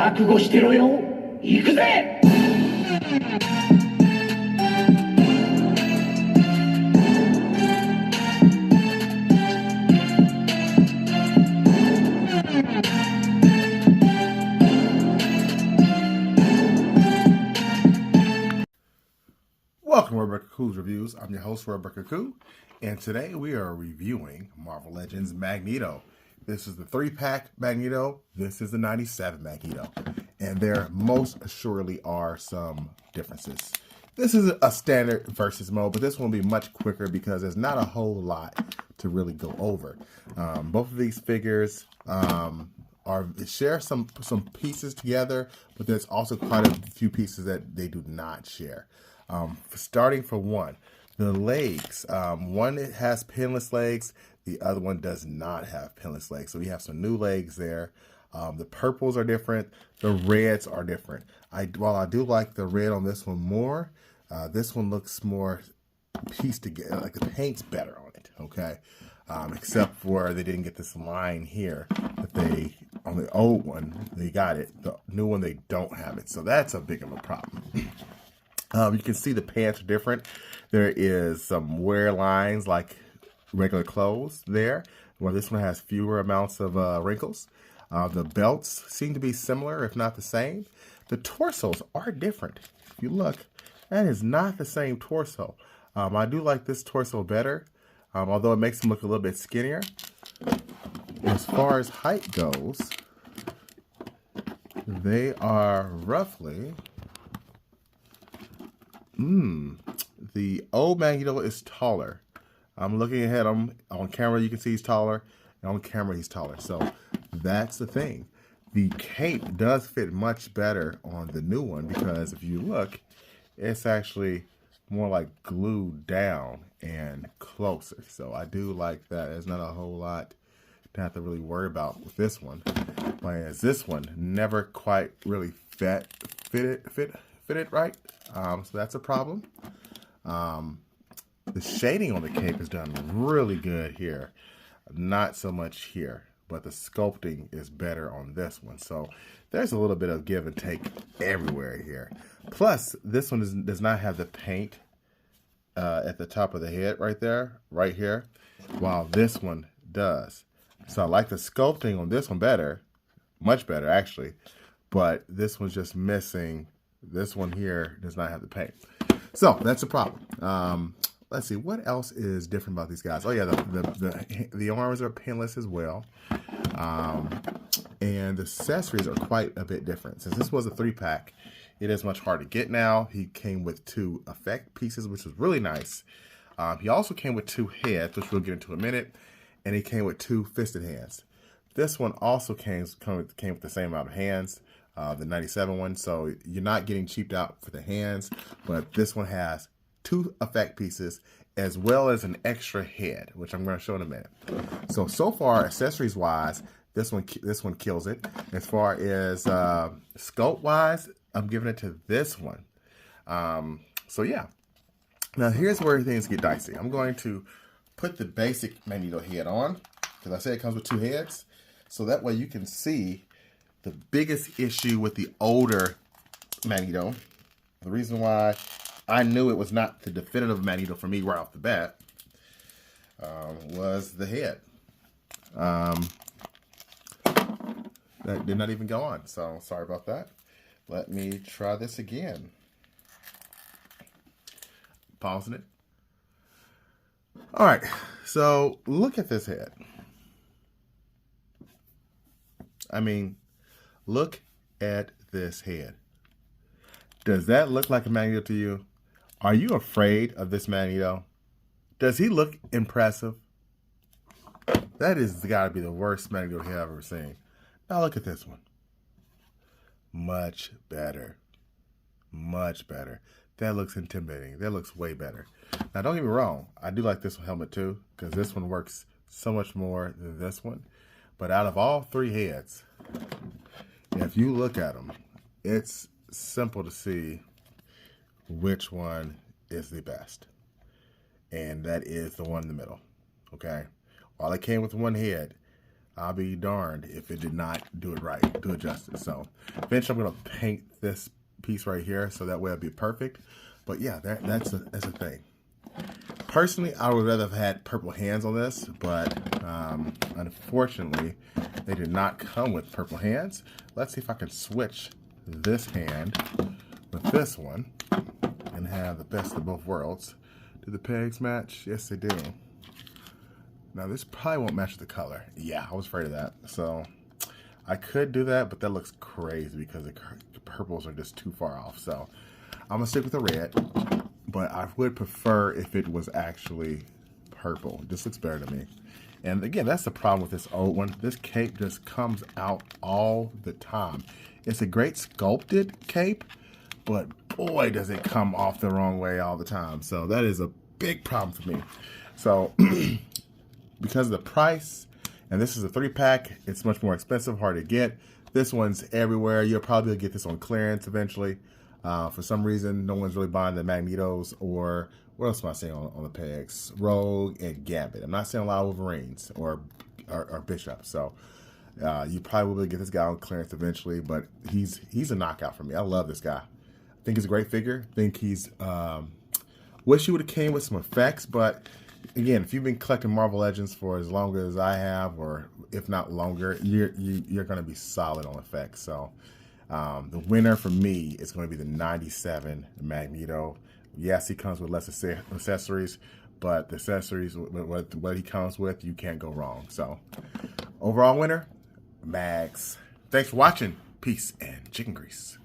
覚悟してろよ。行くぜ。Welcome to Rebecca Koo's Reviews. I'm your host, Rebecca Koo, and today we are reviewing Marvel Legends Magneto. This is the 3-pack Magneto. This is the 97 Magneto. And there most assuredly are some differences. This is a standard versus mode, but this one will be much quicker because there's not a whole lot to really go over. Both of these figures share some pieces together, but there's also quite a few pieces that they do not share. Starting for one, the legs. One it has pinless legs, the other one does not have pinless legs. So we have some new legs there. The purples are different, the reds are different. While I do like the red on this one more, this one looks more pieced together, like the paint's better on it, okay? Except for they didn't get this line here that they, on the old one, they got it. The new one, they don't have it. So that's a big of a problem. You can see the pants are different. There is some wear lines like regular clothes there, where this one has fewer amounts of wrinkles. The belts seem to be similar, if not the same. The torsos are different. If you look, that is not the same torso. I do like this torso better, although it makes him look a little bit skinnier. As far as height goes, they are roughly... the old Magneto is taller. I'm looking at him on camera. You can see he's taller, and on camera he's taller. So that's the thing. The cape does fit much better on the new one because if you look, it's actually more like glued down and closer. So I do like that. There's not a whole lot to have to really worry about with this one. Whereas this one never quite really fit it right. So that's a problem. The shading on the cape is done really good here. Not so much here, but the sculpting is better on this one. So there's a little bit of give and take everywhere here. Plus, this one does not have the paint at the top of the head right here, while this one does. So I like the sculpting on this one better, much better actually, but this one's just missing. This one here does not have the paint. So that's a problem. Let's see, what else is different about these guys? Oh yeah, the arms are pinless as well. And the accessories are quite a bit different. Since this was a 3-pack, it is much harder to get now. He came with 2 effect pieces, which was really nice. He also came with 2 heads, which we'll get into in a minute. And he came with 2 fisted hands. This one also came with the same amount of hands. The 97 one, so you're not getting cheaped out for the hands, but this one has 2 effect pieces as well as an extra head, which I'm going to show in a minute. So far, accessories wise, this one kills it. As far as sculpt wise, I'm giving it to this one. So yeah. Now here's where things get dicey. I'm going to put the basic Magneto head on because I said it comes with 2 heads, so that way you can see the biggest issue with the older Magneto, the reason why I knew it was not the definitive Magneto for me right off the bat, was the head. That did not even go on, so sorry about that. Let me try this again. Pausing it. All right, so look at this head. I mean, look at this head. Does that look like a Magneto to you? Are you afraid of this Magneto? Does he look impressive? That is got to be the worst Magneto head I've ever seen. Now look at this one. Much better. Much better. That looks intimidating. That looks way better. Now don't get me wrong. I do like this helmet too, because this one works so much more than this one. But out of all 3 heads, if you look at them, it's simple to see which one is the best. And that is the one in the middle. Okay? While it came with 1 head, I'll be darned if it did not do it right, do it justice. So eventually I'm going to paint this piece right here so that way it'll be perfect. But yeah, that's a thing. Personally, I would rather have had purple hands on this, but unfortunately, they did not come with purple hands. Let's see if I can switch this hand with this one and have the best of both worlds. Do the pegs match? Yes, they do. Now, this probably won't match the color. Yeah, I was afraid of that. So, I could do that, but that looks crazy because the purples are just too far off. So, I'm going to stick with the red, but I would prefer if it was actually purple. This looks better to me. And again, that's the problem with this old one. This cape just comes out all the time. It's a great sculpted cape, but boy, does it come off the wrong way all the time. So that is a big problem for me. So because of the price, and this is a 3-pack, it's much more expensive, hard to get. This one's everywhere. You'll probably get this on clearance eventually. For some reason, no one's really buying the Magnetos, or what else am I saying on the pegs? Rogue and Gambit. I'm not saying a lot of Wolverines or Bishop. So you probably will get this guy on clearance eventually, but he's a knockout for me. I love this guy. I think he's a great figure. I think he's wish he would have came with some effects, but again, if you've been collecting Marvel Legends for as long as I have, or if not longer, you're going to be solid on effects. So the winner for me is going to be the 97 Magneto. Yes, he comes with less accessories, but the accessories, what he comes with, you can't go wrong. So overall winner, Mags. Thanks for watching. Peace and chicken grease.